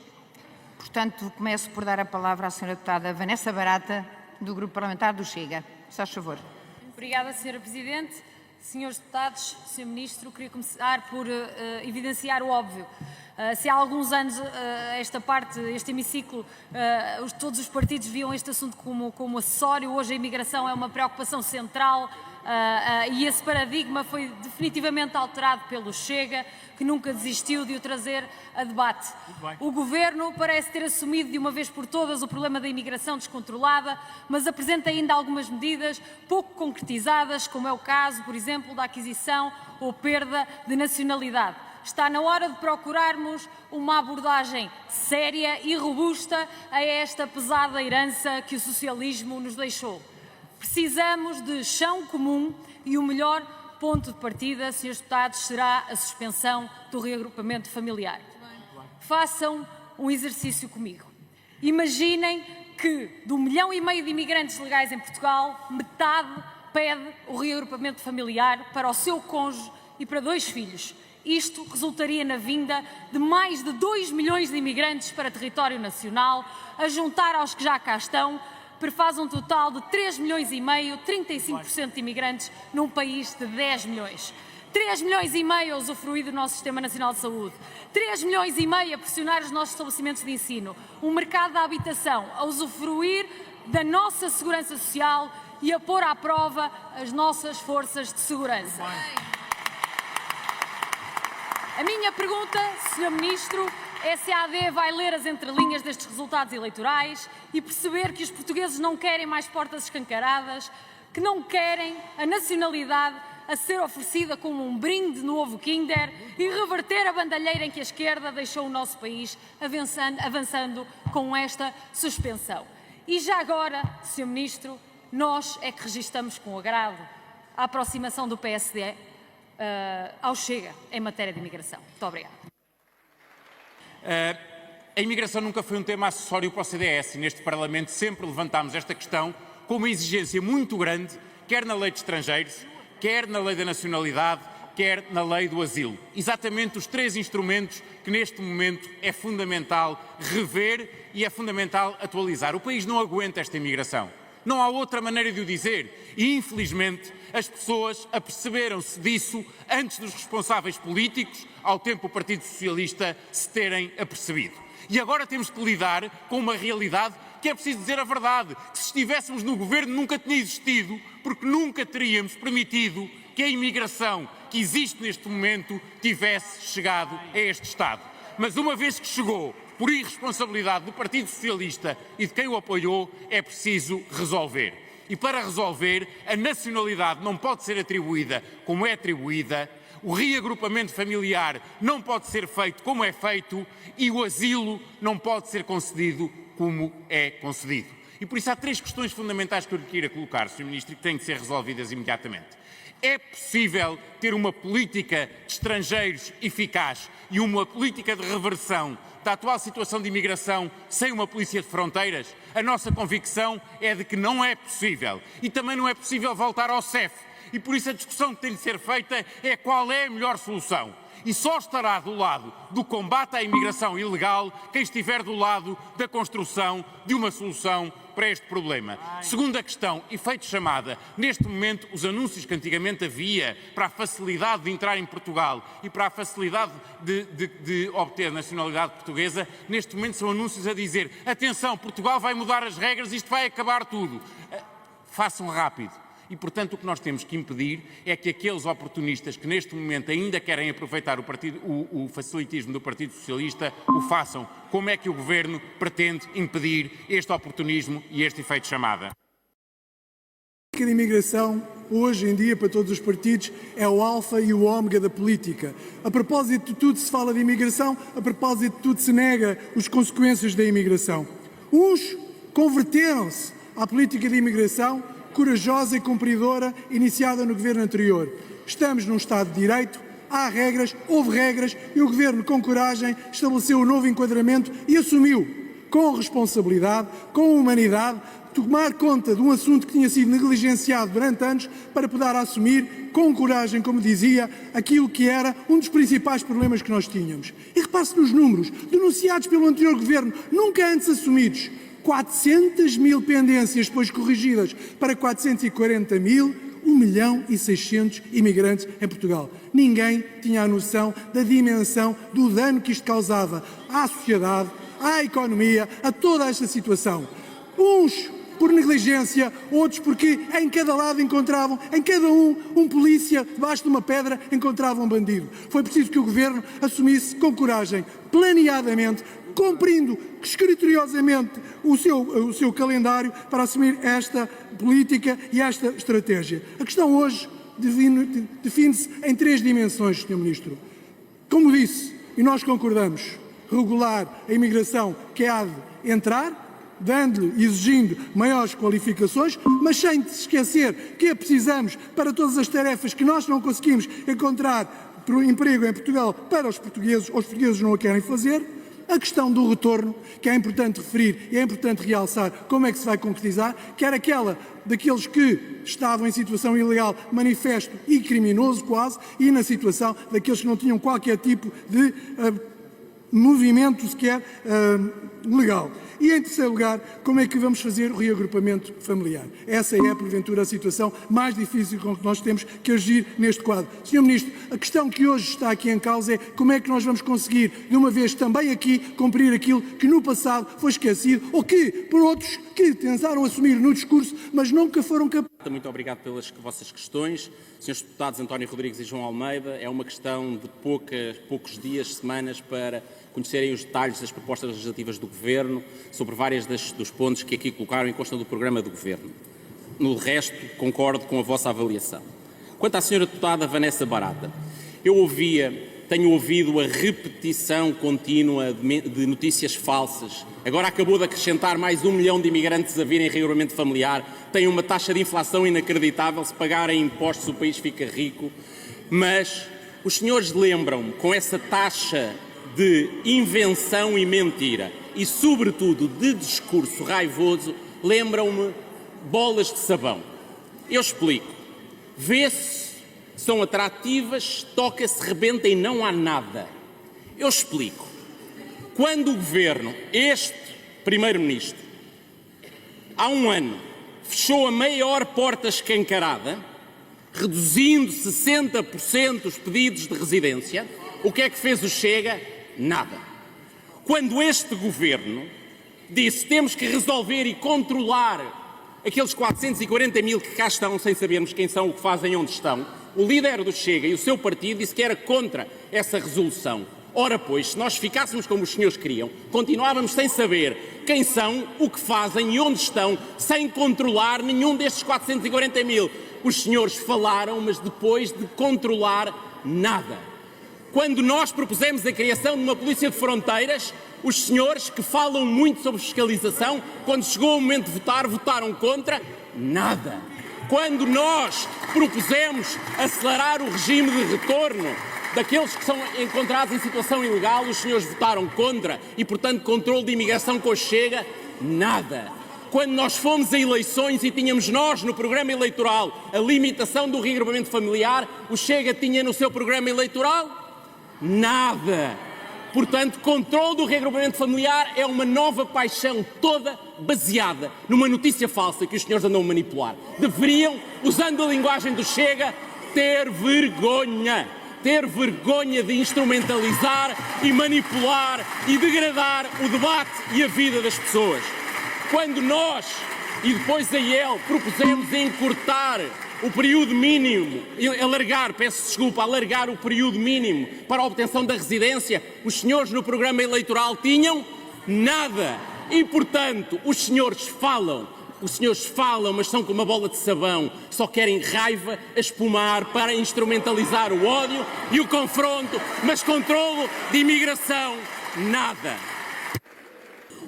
portanto, começo por dar a palavra à Sra. Deputada Vanessa Barata, do Grupo Parlamentar do Chega. Se faz favor. Obrigada, Sra. Presidente. Senhores deputados, Sr. Ministro, queria começar por evidenciar o óbvio. Se há alguns anos este hemiciclo, todos os partidos viam este assunto como acessório, hoje a imigração é uma preocupação central e esse paradigma foi definitivamente alterado pelo Chega, que nunca desistiu de o trazer a debate. O Governo parece ter assumido de uma vez por todas o problema da imigração descontrolada, mas apresenta ainda algumas medidas pouco concretizadas, como é o caso, por exemplo, da aquisição ou perda de nacionalidade. Está na hora de procurarmos uma abordagem séria e robusta a esta pesada herança que o socialismo nos deixou. Precisamos de chão comum e o melhor ponto de partida, senhores deputados, será a suspensão do reagrupamento familiar. Façam um exercício comigo. Imaginem que, do 1,5 milhão de imigrantes legais em Portugal, metade pede o reagrupamento familiar para o seu cônjuge e para 2 filhos. Isto resultaria na vinda de mais de 2 milhões de imigrantes para território nacional, a juntar aos que já cá estão, prefaz um total de 3 milhões e meio, 35% de imigrantes num país de 10 milhões. 3 milhões e meio a usufruir do nosso Sistema Nacional de Saúde, 3 milhões e meio a pressionar os nossos estabelecimentos de ensino, um mercado da habitação a usufruir da nossa segurança social e a pôr à prova as nossas forças de segurança. A minha pergunta, Sr. Ministro, é se a AD vai ler as entrelinhas destes resultados eleitorais e perceber que os portugueses não querem mais portas escancaradas, que não querem a nacionalidade a ser oferecida como um brinde no ovo Kinder e reverter a bandalheira em que a esquerda deixou o nosso país avançando com esta suspensão. E já agora, Sr. Ministro, nós é que registramos com agrado a aproximação do PSD ao Chega em matéria de imigração. Muito obrigada. A imigração nunca foi um tema acessório para o CDS e neste Parlamento sempre levantámos esta questão com uma exigência muito grande, quer na lei de estrangeiros, quer na lei da nacionalidade, quer na lei do asilo. Exatamente os 3 instrumentos que neste momento é fundamental rever e é fundamental atualizar. O país não aguenta esta imigração. Não há outra maneira de o dizer. E, infelizmente, as pessoas aperceberam-se disso antes dos responsáveis políticos, ao tempo o Partido Socialista, se terem apercebido. E agora temos que lidar com uma realidade que é preciso dizer a verdade, que se estivéssemos no governo nunca tinha existido, porque nunca teríamos permitido que a imigração que existe neste momento tivesse chegado a este estado. Mas uma vez que chegou, por irresponsabilidade do Partido Socialista e de quem o apoiou, é preciso resolver. E para resolver, a nacionalidade não pode ser atribuída como é atribuída, o reagrupamento familiar não pode ser feito como é feito e o asilo não pode ser concedido como é concedido. E por isso há 3 questões fundamentais que eu lhe queria colocar, Sr. Ministro, e que têm de ser resolvidas imediatamente. É possível ter uma política de estrangeiros eficaz e uma política de reversão da atual situação de imigração sem uma polícia de fronteiras? A nossa convicção é de que não é possível. E também não é possível voltar ao CEF. E por isso a discussão que tem de ser feita é qual é a melhor solução. E só estará do lado do combate à imigração ilegal quem estiver do lado da construção de uma solução para este problema. Segunda questão, efeito chamada. Neste momento, os anúncios que antigamente havia para a facilidade de entrar em Portugal e para a facilidade de obter nacionalidade portuguesa, neste momento são anúncios a dizer: atenção, Portugal vai mudar as regras, isto vai acabar tudo. Façam rápido. E, portanto, o que nós temos que impedir é que aqueles oportunistas que neste momento ainda querem aproveitar o facilitismo do Partido Socialista o façam. Como é que o Governo pretende impedir este oportunismo e este efeito chamada? A política de imigração, hoje em dia, para todos os partidos, é o alfa e o ômega da política. A propósito de tudo se fala de imigração, a propósito de tudo se nega as consequências da imigração. Uns converteram-se à política de imigração corajosa e cumpridora iniciada no governo anterior. Estamos num Estado de Direito, há regras, houve regras e o governo, com coragem, estabeleceu um novo enquadramento e assumiu, com responsabilidade, com humanidade, tomar conta de um assunto que tinha sido negligenciado durante anos para poder assumir, com coragem, como dizia, aquilo que era um dos principais problemas que nós tínhamos. E repare-se nos números, denunciados pelo anterior governo, nunca antes assumidos. 400 mil pendências, depois corrigidas para 440 mil, 1.600.000 imigrantes em Portugal. Ninguém tinha a noção da dimensão do dano que isto causava à sociedade, à economia, a toda esta situação. Uns por negligência, outros porque em cada lado encontravam, em cada um polícia, debaixo de uma pedra, encontrava um bandido. Foi preciso que o Governo assumisse com coragem, planeadamente, cumprindo escriteriosamente o seu calendário para assumir esta política e esta estratégia. A questão hoje define-se em 3 dimensões, Sr. Ministro. Como disse, e nós concordamos, regular a imigração que há de entrar, dando-lhe e exigindo maiores qualificações, mas sem esquecer que a precisamos para todas as tarefas que nós não conseguimos encontrar emprego em Portugal para os portugueses não a querem fazer. A questão do retorno, que é importante referir e é importante realçar como é que se vai concretizar, quer aquela daqueles que estavam em situação ilegal, manifesto e criminoso quase, e na situação daqueles que não tinham qualquer tipo de movimento sequer legal. E, em terceiro lugar, como é que vamos fazer o reagrupamento familiar? Essa é, porventura, a situação mais difícil com que nós temos que agir neste quadro. Sr. Ministro, a questão que hoje está aqui em causa é como é que nós vamos conseguir, de uma vez também aqui, cumprir aquilo que no passado foi esquecido ou que, por outros, que tentaram assumir no discurso, mas nunca foram capazes. Muito obrigado pelas vossas questões. Senhores deputados António Rodrigues e João Almeida, é uma questão de poucos dias, semanas, para conhecerem os detalhes das propostas legislativas do Governo sobre vários dos pontos que aqui colocaram e constam do programa do Governo. No resto, concordo com a vossa avaliação. Quanto à senhora deputada Vanessa Barata, tenho ouvido a repetição contínua de notícias falsas. Agora acabou de acrescentar mais 1 milhão de imigrantes a virem em reagrupamento familiar. Tem uma taxa de inflação inacreditável. Se pagarem impostos, o país fica rico. Mas os senhores lembram-me, com essa taxa de invenção e mentira e, sobretudo, de discurso raivoso, lembram-me bolas de sabão. Eu explico. Vê-se, são atrativas, toca-se, rebenta e não há nada. Eu explico. Quando o Governo, este Primeiro-Ministro, há 1 ano, fechou a maior porta escancarada, reduzindo 60% os pedidos de residência, o que é que fez o Chega? Nada. Quando este Governo disse temos que resolver e controlar aqueles 440 mil que cá estão sem sabermos quem são, o que fazem e onde estão, o líder do Chega e o seu partido disse que era contra essa resolução. Ora pois, se nós ficássemos como os senhores queriam, continuávamos sem saber quem são, o que fazem e onde estão, sem controlar nenhum destes 440 mil. Os senhores falaram, mas depois de controlar nada. Quando nós propusemos a criação de uma polícia de fronteiras, os senhores que falam muito sobre fiscalização, quando chegou o momento de votar, votaram contra nada. Quando nós propusemos acelerar o regime de retorno daqueles que são encontrados em situação ilegal, os senhores votaram contra e, portanto, controle de imigração com o Chega, nada. Quando nós fomos a eleições e tínhamos nós no programa eleitoral a limitação do reagrupamento familiar, o Chega tinha no seu programa eleitoral nada. Portanto, controle do reagrupamento familiar é uma nova paixão toda baseada numa notícia falsa que os senhores andam a manipular. Deveriam, usando a linguagem do Chega, ter vergonha de instrumentalizar e manipular e degradar o debate e a vida das pessoas. Quando nós, e depois a IEL, propusemos encurtar o período mínimo, alargar o período mínimo para a obtenção da residência, os senhores no programa eleitoral tinham nada. E, portanto, os senhores falam, mas são como uma bola de sabão, só querem raiva a espumar para instrumentalizar o ódio e o confronto, mas controlo de imigração, nada.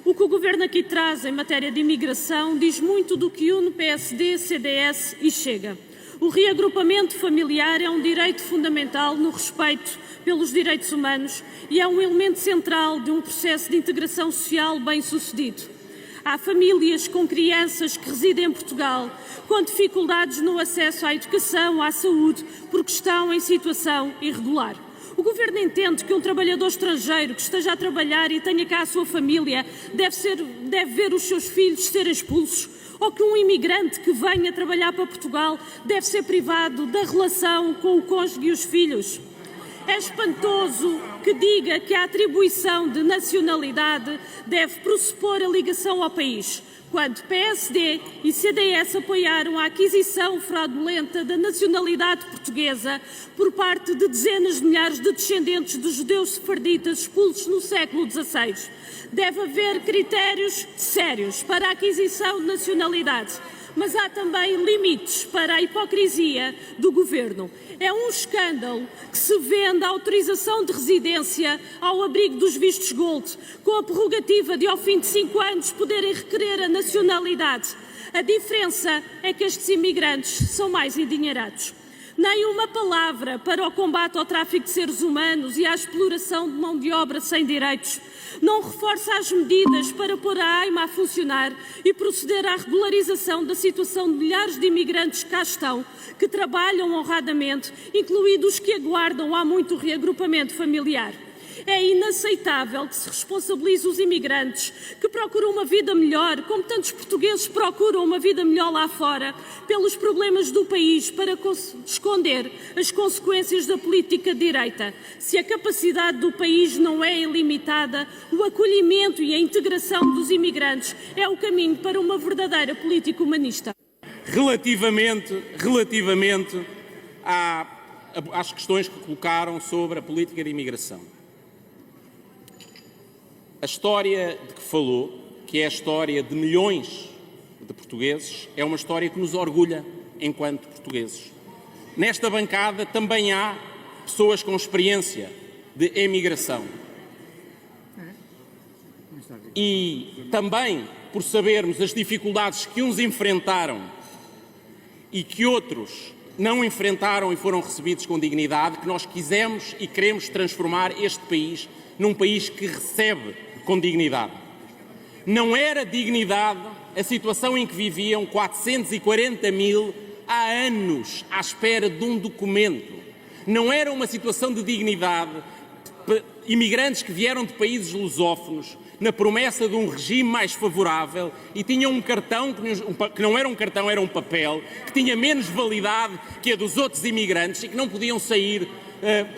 O que o Governo aqui traz em matéria de imigração diz muito do que une PSD, CDS e Chega. O reagrupamento familiar é um direito fundamental no respeito pelos direitos humanos e é um elemento central de um processo de integração social bem-sucedido. Há famílias com crianças que residem em Portugal com dificuldades no acesso à educação, à saúde, porque estão em situação irregular. O Governo entende que um trabalhador estrangeiro que esteja a trabalhar e tenha cá a sua família deve ver os seus filhos serem expulsos, ou que um imigrante que venha trabalhar para Portugal deve ser privado da relação com o cônjuge e os filhos. É espantoso que diga que a atribuição de nacionalidade deve pressupor a ligação ao país, quando PSD e CDS apoiaram a aquisição fraudulenta da nacionalidade portuguesa por parte de dezenas de milhares de descendentes de judeus sefarditas expulsos no século XVI. Deve haver critérios sérios para a aquisição de nacionalidade, mas há também limites para a hipocrisia do Governo. É um escândalo que se vende a autorização de residência ao abrigo dos vistos gold, com a prerrogativa de, ao fim de 5 anos, poderem requerer a nacionalidade. A diferença é que estes imigrantes são mais endinheirados. Nem uma palavra para o combate ao tráfico de seres humanos e à exploração de mão de obra sem direitos. Não reforça as medidas para pôr a AIMA a funcionar e proceder à regularização da situação de milhares de imigrantes que cá estão, que trabalham honradamente, incluídos os que aguardam há muito o reagrupamento familiar. É inaceitável que se responsabilize os imigrantes que procuram uma vida melhor, como tantos portugueses procuram uma vida melhor lá fora, pelos problemas do país para esconder as consequências da política de direita. Se a capacidade do país não é ilimitada, o acolhimento e a integração dos imigrantes é o caminho para uma verdadeira política humanista. Relativamente às questões que colocaram sobre a política de imigração. A história de que falou, que é a história de milhões de portugueses, é uma história que nos orgulha enquanto portugueses. Nesta bancada também há pessoas com experiência de emigração. E também por sabermos as dificuldades que uns enfrentaram e que outros não enfrentaram e foram recebidos com dignidade, que nós quisemos e queremos transformar este país num país que recebe com dignidade. Não era dignidade a situação em que viviam 440 mil há anos à espera de um documento. Não era uma situação de dignidade imigrantes que vieram de países lusófonos na promessa de um regime mais favorável e tinham um cartão que não era um cartão, era um papel, que tinha menos validade que a dos outros imigrantes e que não podiam sair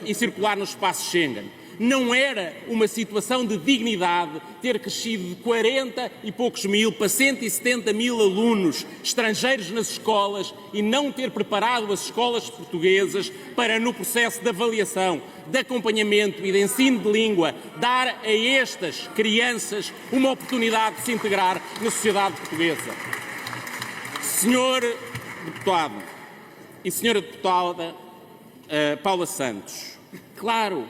e circular no espaço Schengen. Não era uma situação de dignidade ter crescido de 40 e poucos mil para 170 mil alunos estrangeiros nas escolas e não ter preparado as escolas portuguesas para, no processo de avaliação, de acompanhamento e de ensino de língua, dar a estas crianças uma oportunidade de se integrar na sociedade portuguesa. Senhor deputado e senhora deputada Paula Santos, claro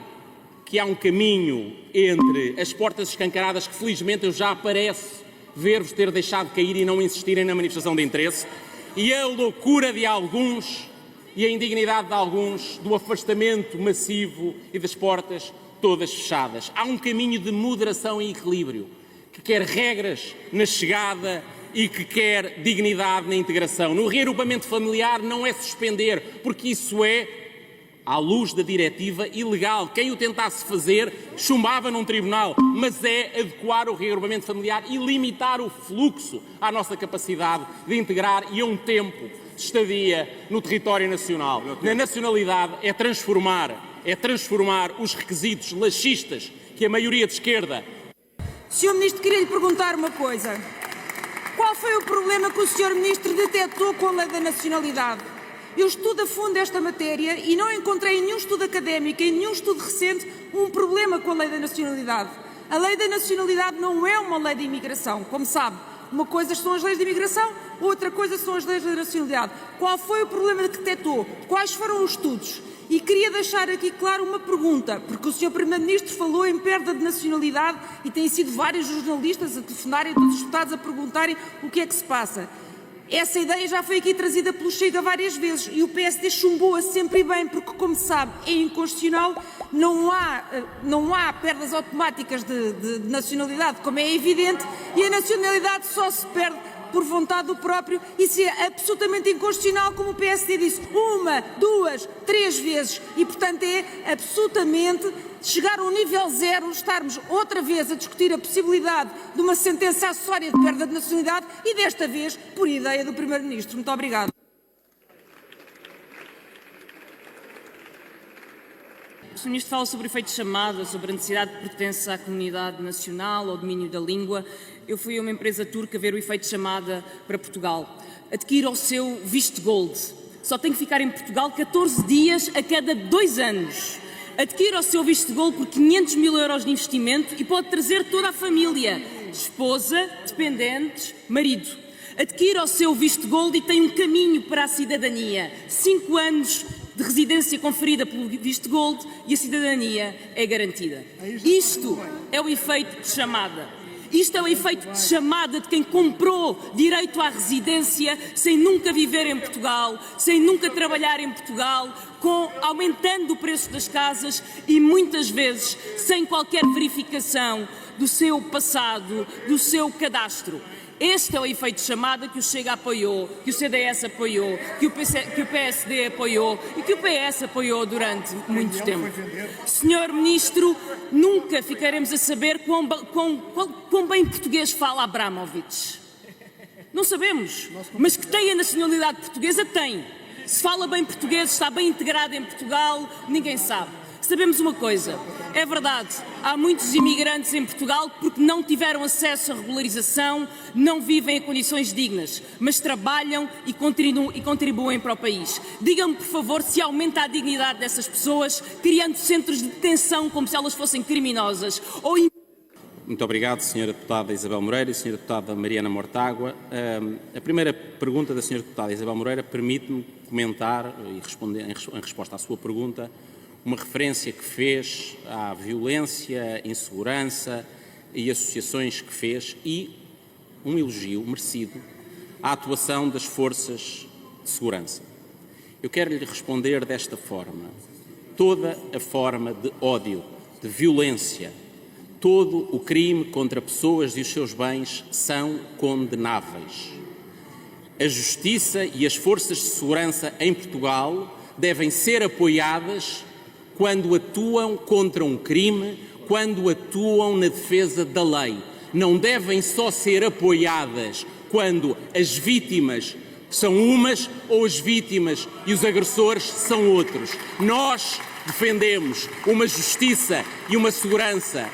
que há um caminho entre as portas escancaradas que felizmente eu já parece ver-vos ter deixado cair e não insistirem na manifestação de interesse, e a loucura de alguns e a indignidade de alguns do afastamento massivo e das portas todas fechadas. Há um caminho de moderação e equilíbrio, que quer regras na chegada e que quer dignidade na integração. No reagrupamento familiar não é suspender, porque isso é, à luz da diretiva, ilegal. Quem o tentasse fazer chumbava num tribunal, mas é adequar o reagrupamento familiar e limitar o fluxo à nossa capacidade de integrar e a um tempo de estadia no território nacional. Na nacionalidade é transformar os requisitos laxistas que a maioria de esquerda... Sr. Ministro, queria lhe perguntar uma coisa. Qual foi o problema que o Sr. Ministro detectou com a lei da nacionalidade? Eu estudo a fundo esta matéria e não encontrei em nenhum estudo académico, em nenhum estudo recente, um problema com a lei da nacionalidade. A lei da nacionalidade não é uma lei de imigração, como sabe. Uma coisa são as leis de imigração, outra coisa são as leis da nacionalidade. Qual foi o problema que detectou? Quais foram os estudos? E queria deixar aqui claro uma pergunta, porque o Sr. Primeiro-Ministro falou em perda de nacionalidade e têm sido vários jornalistas a telefonarem, todos os deputados a perguntarem o que é que se passa. Essa ideia já foi aqui trazida pelo Chega várias vezes e o PSD chumbou-a sempre bem, porque, como sabe, é inconstitucional, não há perdas automáticas de nacionalidade, como é evidente, e a nacionalidade só se perde por vontade do próprio. Isso é absolutamente inconstitucional, como o PSD disse, 1, 2, 3 vezes, e, portanto, é absolutamente chegar ao nível zero, estarmos outra vez a discutir a possibilidade de uma sentença acessória de perda de nacionalidade e, desta vez, por ideia do Primeiro-Ministro. Muito obrigado. O Sr. Ministro fala sobre o efeito de chamada, sobre a necessidade de pertença à comunidade nacional, ao domínio da língua. Eu fui a uma empresa turca ver o efeito de chamada para Portugal. Adquira o seu visto gold. Só tem que ficar em Portugal 14 dias a cada 2 anos. Adquira o seu visto gold por 500 mil euros de investimento e pode trazer toda a família, esposa, dependentes, marido. Adquira o seu visto gold e tem um caminho para a cidadania. 5 anos de residência conferida pelo visto gold e a cidadania é garantida. Isto é o efeito de chamada. Isto é o efeito de chamada de quem comprou direito à residência sem nunca viver em Portugal, sem nunca trabalhar em Portugal, aumentando o preço das casas e muitas vezes sem qualquer verificação do seu passado, do seu cadastro. Este é o efeito de chamada que o Chega apoiou, que o CDS apoiou, que o PSD apoiou e que o PS apoiou durante muito tempo. Senhor Ministro, nunca ficaremos a saber quão bem português fala Abramovich. Não sabemos, mas que tem a nacionalidade portuguesa, tem. Se fala bem português, está bem integrado em Portugal, ninguém sabe. Sabemos uma coisa, é verdade, há muitos imigrantes em Portugal porque não tiveram acesso à regularização, não vivem em condições dignas, mas trabalham e contribuem para o país. Digam-me, por favor, se aumenta a dignidade dessas pessoas, criando centros de detenção como se elas fossem criminosas ou... Muito obrigado, Sra. Deputada Isabel Moreira e Sra. Deputada Mariana Mortágua. A primeira pergunta da Sra. Deputada Isabel Moreira permite-me comentar e responder, em resposta à sua pergunta, uma referência que fez à violência, insegurança e associações que fez e um elogio merecido à atuação das forças de segurança. Eu quero lhe responder desta forma. Toda a forma de ódio, de violência, todo o crime contra pessoas e os seus bens são condenáveis. A Justiça e as forças de segurança em Portugal devem ser apoiadas quando atuam contra um crime, quando atuam na defesa da lei. Não devem só ser apoiadas quando as vítimas são umas ou as vítimas e os agressores são outros. Nós defendemos uma justiça e uma segurança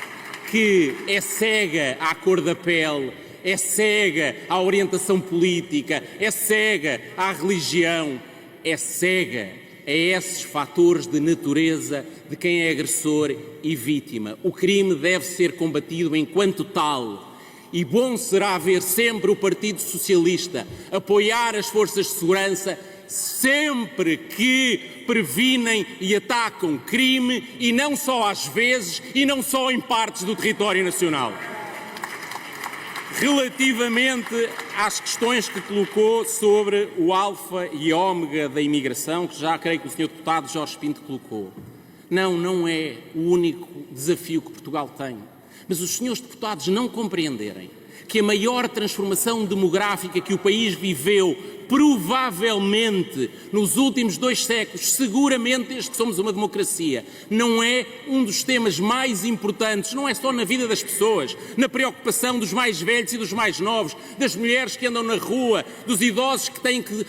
que é cega à cor da pele, é cega à orientação política, é cega à religião, é cega a esses fatores de natureza de quem é agressor e vítima. O crime deve ser combatido enquanto tal. E bom será ver sempre o Partido Socialista apoiar as forças de segurança sempre que previnem e atacam crime e não só às vezes e não só em partes do território nacional. Relativamente às questões que colocou sobre o alfa e ômega da imigração, que já creio que o Sr. Deputado Jorge Pinto colocou. Não é o único desafio que Portugal tem. Mas os senhores deputados não compreenderem que a maior transformação demográfica que o país viveu, provavelmente nos últimos 2 séculos, seguramente desde que somos uma democracia, não é um dos temas mais importantes, não é só na vida das pessoas, na preocupação dos mais velhos e dos mais novos, das mulheres que andam na rua, dos idosos que têm que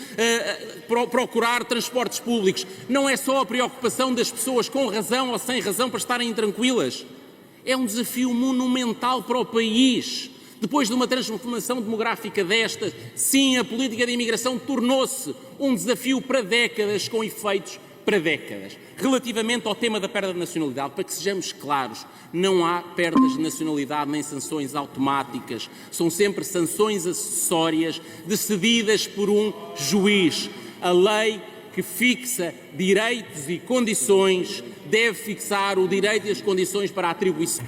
procurar transportes públicos, não é só a preocupação das pessoas com razão ou sem razão para estarem intranquilas. É um desafio monumental para o país. Depois de uma transformação demográfica destas, sim, a política de imigração tornou-se um desafio para décadas, com efeitos para décadas. Relativamente ao tema da perda de nacionalidade, para que sejamos claros, não há perdas de nacionalidade nem sanções automáticas. São sempre sanções acessórias decididas por um juiz. A lei que fixa direitos e condições deve fixar o direito e as condições para a atribuição